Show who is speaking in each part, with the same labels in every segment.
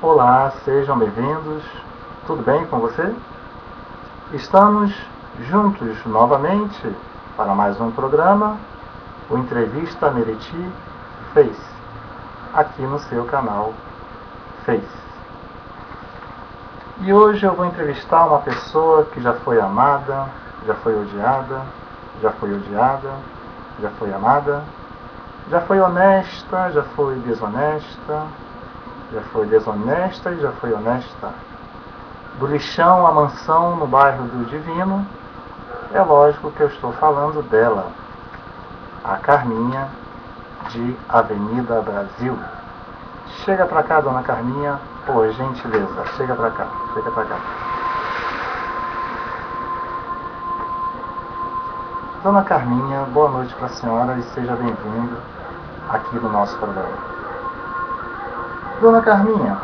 Speaker 1: Olá, sejam bem-vindos. Tudo bem com você? Estamos juntos novamente para mais um programa, o Entrevista Meriti Face, aqui no seu canal Face. E hoje eu vou entrevistar uma pessoa que já foi amada, já foi odiada, já foi odiada, já foi amada, já foi honesta, já foi desonesta, já foi desonesta e já foi honesta. Do lixão à mansão no bairro do Divino, é lógico que eu estou falando dela, a Carminha, de Avenida Brasil. Chega pra cá, dona Carminha, por gentileza, chega pra cá, chega pra cá. Dona Carminha, boa noite para a senhora e seja bem-vinda aqui no nosso programa. Dona Carminha,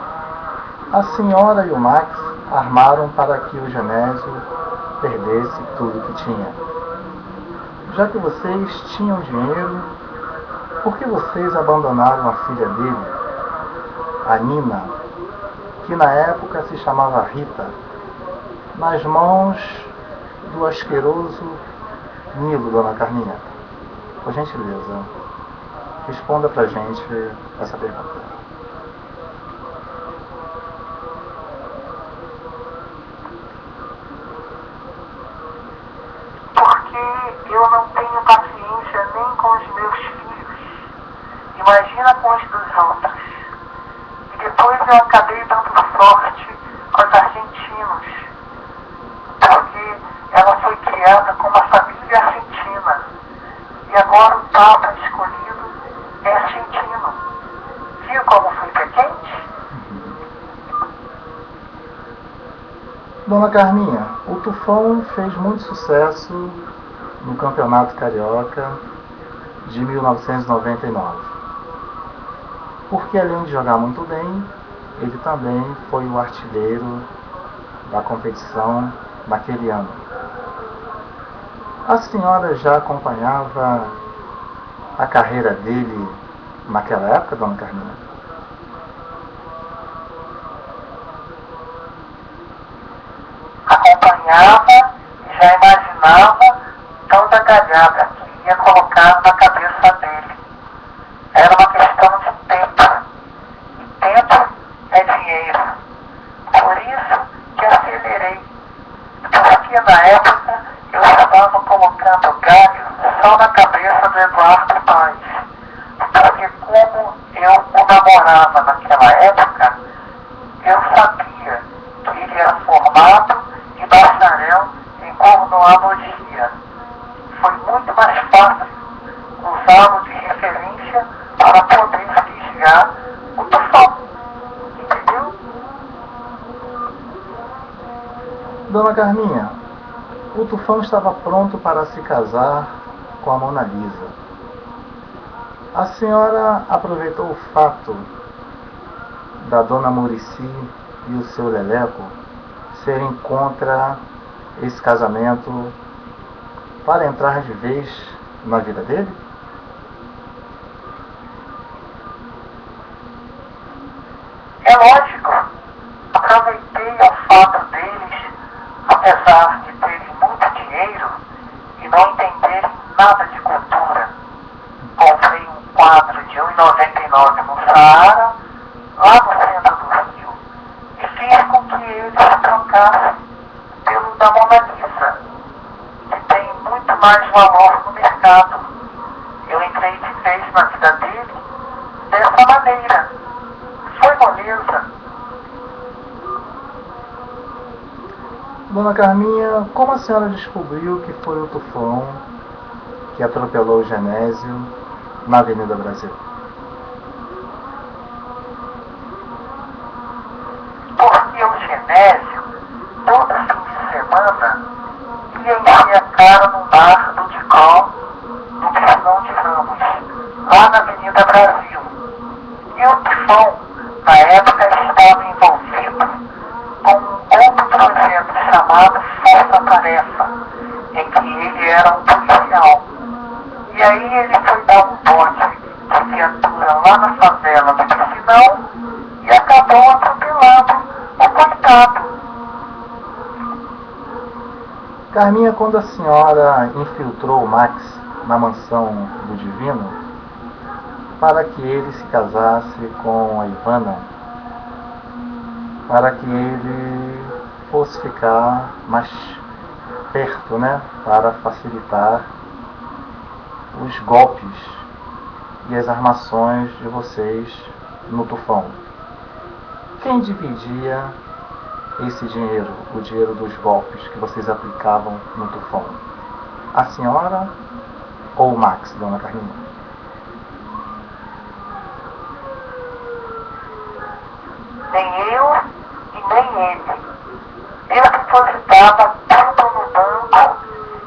Speaker 1: a senhora e o Max armaram para que o Genésio perdesse tudo que tinha. Já que vocês tinham dinheiro, por que vocês abandonaram a filha dele, a Nina, que na época se chamava Rita, nas mãos do asqueroso Nilo, dona Carminha? Por gentileza, responda pra gente essa pergunta.
Speaker 2: Eu não tenho paciência nem com os meus filhos. Imagina com os dos outros. E depois eu acabei dando sorte aos argentinos. Porque ela foi criada com uma família argentina. E agora o Papa escolhido é argentino. Viu como foi pé quente?
Speaker 1: Dona Carminha, o Tufão fez muito sucesso no Campeonato Carioca de 1999. Porque além de jogar muito bem, ele também foi o artilheiro da competição naquele ano. A senhora já acompanhava a carreira dele naquela época, dona Carminha?
Speaker 2: Acompanhava e já imaginava tanta galhada que ia colocar na cabeça dele. Era uma questão de tempo. E tempo é dinheiro. Por isso que acelerei. Porque na época eu estava colocando galho só na cabeça do Eduardo Paes. Porque como eu o namorava naquela época, eu sabia que ele era formado e bacharel em cornoalogia. Foi muito mais fácil usá-lo de referência para poder fisgar o Tufão. Entendeu?
Speaker 1: Dona Carminha, o Tufão estava pronto para se casar com a Mona Lisa. A senhora aproveitou o fato da dona Muricy e o seu Leleco serem contra esse casamento para entrar de vez na vida dele?
Speaker 2: É lógico. Aproveitei o fato deles, apesar de terem muito dinheiro e não entenderem nada de cultura. Comprei um quadro de R$ 1,99 no Saara, lá no centro do Rio, e fiz com que eles trocassem pelo da Mona Lisa, que tem muito mais valor no mercado. Eu entrei de vez na vida dele dessa maneira. Foi moleza.
Speaker 1: Dona Carminha, como a senhora descobriu que foi o Tufão que atropelou o Genésio na Avenida Brasil?
Speaker 2: Porque o Genésio, todo fim de semana, ia encher a cara no bar do Dicol, no Piscinão de Avenida Brasil. E o Tufão, na época, estava envolvido com um outro projeto chamado Força Tarefa, em que ele era um policial. E aí ele foi dar um bote de viatura lá na favela do Piscinão e acabou atropelando o coitado.
Speaker 1: Carminha, quando a senhora infiltrou o Max na mansão do Divino para que ele se casasse com a Ivana, para que ele fosse ficar mais perto, né, para facilitar os golpes e as armações de vocês no Tufão. Quem dividia esse dinheiro, o dinheiro dos golpes que vocês aplicavam no Tufão? A senhora ou o Max, dona Carminha?
Speaker 2: Nem eu e nem ele. Eu depositava tudo no banco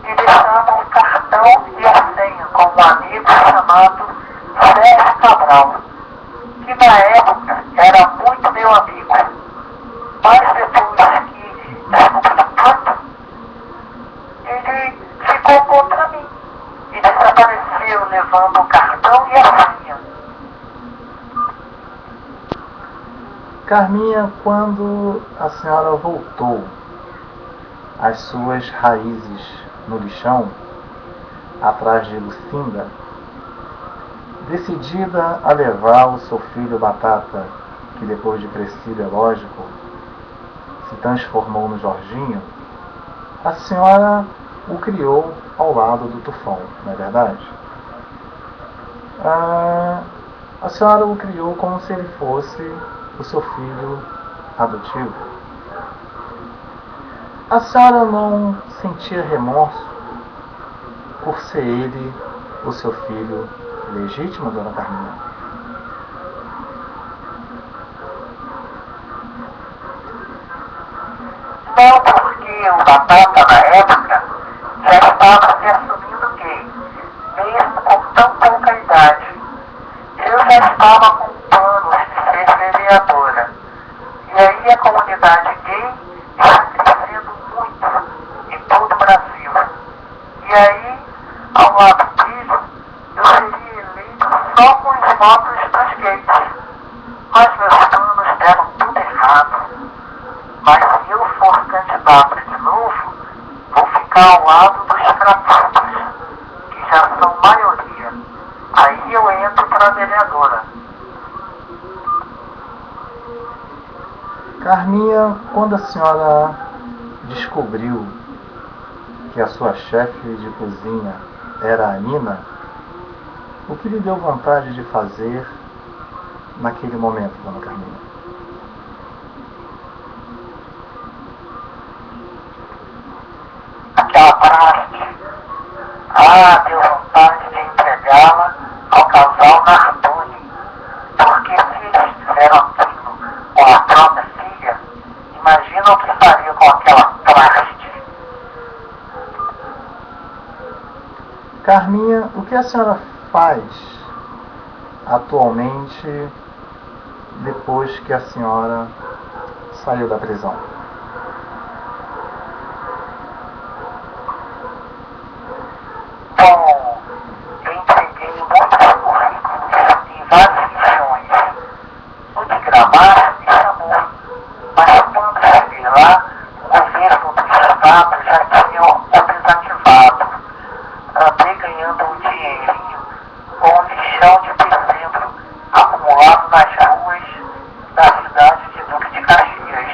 Speaker 2: e deixava o cartão e a senha com um amigo chamado Sérgio Cabral, que na época era muito meu amigo. Mas depois que descobriu tudo, ele ficou contra mim e desapareceu levando o cartão e a senha.
Speaker 1: Carminha, quando a senhora voltou às suas raízes no lixão, atrás de Lucinda, decidida a levar o seu filho Batata, que depois de crescido, é lógico, se transformou no Jorginho, a senhora o criou ao lado do Tufão, não é verdade? A senhora o criou como se ele fosse o seu filho adotivo. A senhora não sentia remorso por ser ele o seu filho legítimo, dona Carminha?
Speaker 2: Não, porque o Batata, na época, já estava se assumindo gay, mesmo com tão pouca idade. Eu já estava com planos de ser vereadora. E aí a comunidade gay está crescendo muito em todo o Brasil. E aí, ao lado disso, eu seria eleito só com os votos dos gays. Mas meus planos deram tudo errado. Mas se eu for candidata de novo, vou ficar ao lado dos crapudos, que já são maioria. Aí eu entro para vereadora.
Speaker 1: Carminha, quando a senhora descobriu que a sua chefe de cozinha era a Nina, o que lhe deu vontade de fazer naquele momento, dona Carminha?
Speaker 2: Aquela praxe. Deu vontade de entregá-la ao casal Nardoni, porque se eles fizeram aquilo com a própria filha, imagina o que faria com aquela praxe.
Speaker 1: Carminha, o que a senhora faz atualmente depois que a senhora saiu da prisão?
Speaker 2: Bom, eu entreguei muitos currículos em várias regiões. O de Gramado me chamou, mas quando cheguei lá, o governo do estado já tinha o desativado. Andei ganhando um dinheirinho com o lixão de dezembro acumulado nas ruas da cidade de Duque de Caxias.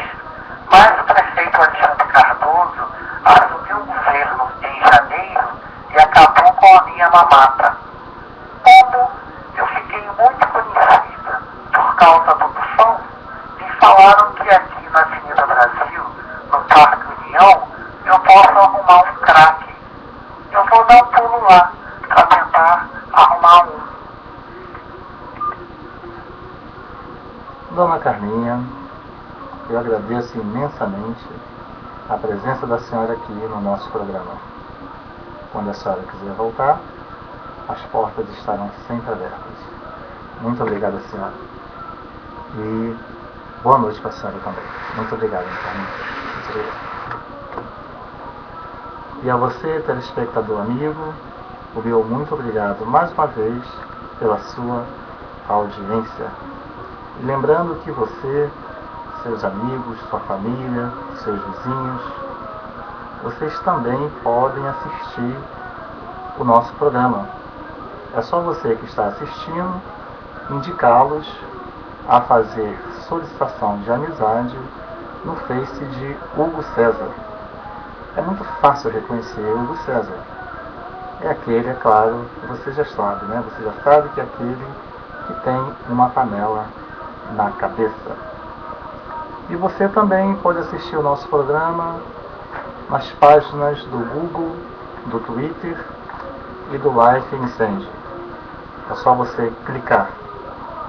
Speaker 2: Mas o prefeito Alexandre Cardoso assumiu o governo em janeiro e acabou com a minha mamata. Como eu fiquei muito conhecida por causa do Tufão, me falaram que aqui na Avenida Brasil, no Parque União, eu posso arrumar um crack. Eu vou dar um pulo lá para tentar arrumar um.
Speaker 1: Dona Carminha, eu agradeço imensamente a presença da senhora aqui no nosso programa. Quando a senhora quiser voltar, as portas estarão sempre abertas. Muito obrigado, senhora. E boa noite para a senhora também. Muito obrigado, Carminha. Muito obrigado. E a você, telespectador amigo, o meu muito obrigado mais uma vez pela sua audiência. E lembrando que você, seus amigos, sua família, seus vizinhos, vocês também podem assistir o nosso programa. É só você que está assistindo indicá-los a fazer solicitação de amizade no Face de Hugo César. É muito fácil reconhecer Hugo César. É aquele, é claro, que você já sabe, né? Você já sabe que é aquele que tem uma panela na cabeça. E você também pode assistir o nosso programa nas páginas do Google, do Twitter e do Life Incende. É só você clicar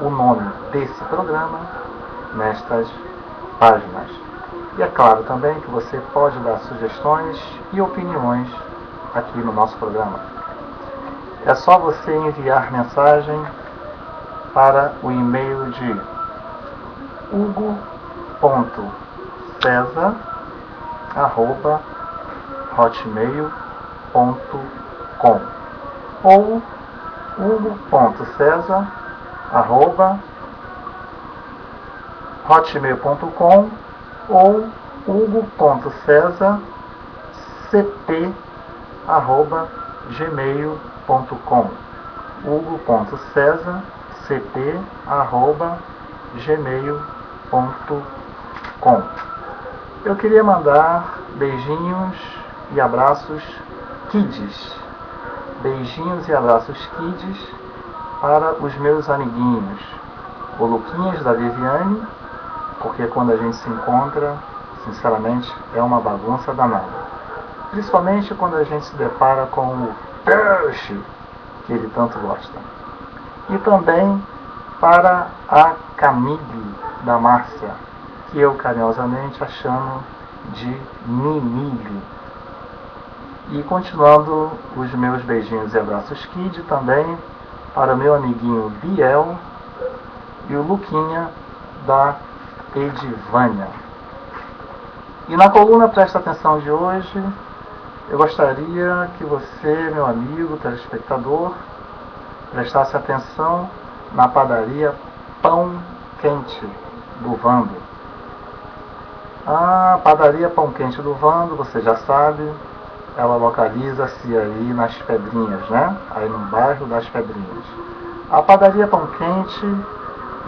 Speaker 1: o nome desse programa nestas páginas. E é claro também que você pode dar sugestões e opiniões aqui no nosso programa. É só você enviar mensagem para o e-mail de hugo.cesar@hotmail.com ou hugo.cesar@hotmail.com ou hugo.cesarcp@gmail.com hugo.cesarcp@gmail.com. Eu queria mandar beijinhos e abraços kids. Beijinhos e abraços kids para os meus amiguinhos, o Luquinhas da Viviane, porque quando a gente se encontra, sinceramente, é uma bagunça danada. Principalmente quando a gente se depara com o peixe que ele tanto gosta. E também para a Camille da Márcia, que eu carinhosamente a chamo de Mimile. E continuando os meus beijinhos e abraços kid também para o meu amiguinho Biel e o Luquinha da Edivânia. E na coluna Presta Atenção de hoje, eu gostaria que você, meu amigo telespectador, prestasse atenção na padaria Pão Quente do Vando. A padaria Pão Quente do Vando, você já sabe, ela localiza-se aí nas Pedrinhas, né? Aí no bairro das Pedrinhas. A padaria Pão Quente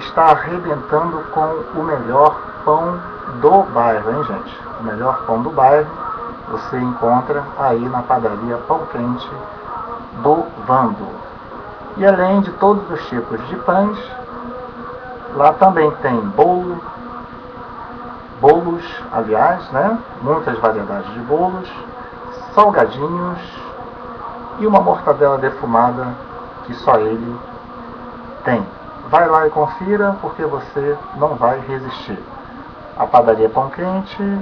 Speaker 1: está arrebentando com o melhor pão do bairro, hein, gente? O melhor pão do bairro você encontra aí na padaria Pão Quente do Vando. E além de todos os tipos de pães, lá também tem bolos, aliás, né? Muitas variedades de bolos, salgadinhos e uma mortadela defumada que só ele tem. Vai lá e confira, porque você não vai resistir. A padaria Pão Quente,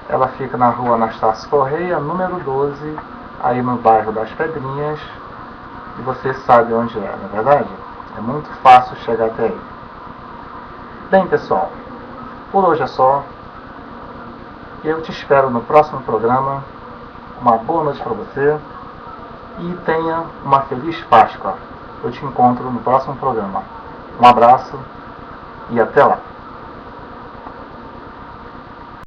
Speaker 1: ela fica na rua Anastácio Correia, número 12, aí no bairro das Pedrinhas, e você sabe onde é, não é verdade? É muito fácil chegar até aí. Bem, pessoal, por hoje é só. Eu te espero no próximo programa. Uma boa noite para você e tenha uma feliz Páscoa. Eu te encontro no próximo programa. Um abraço e até lá.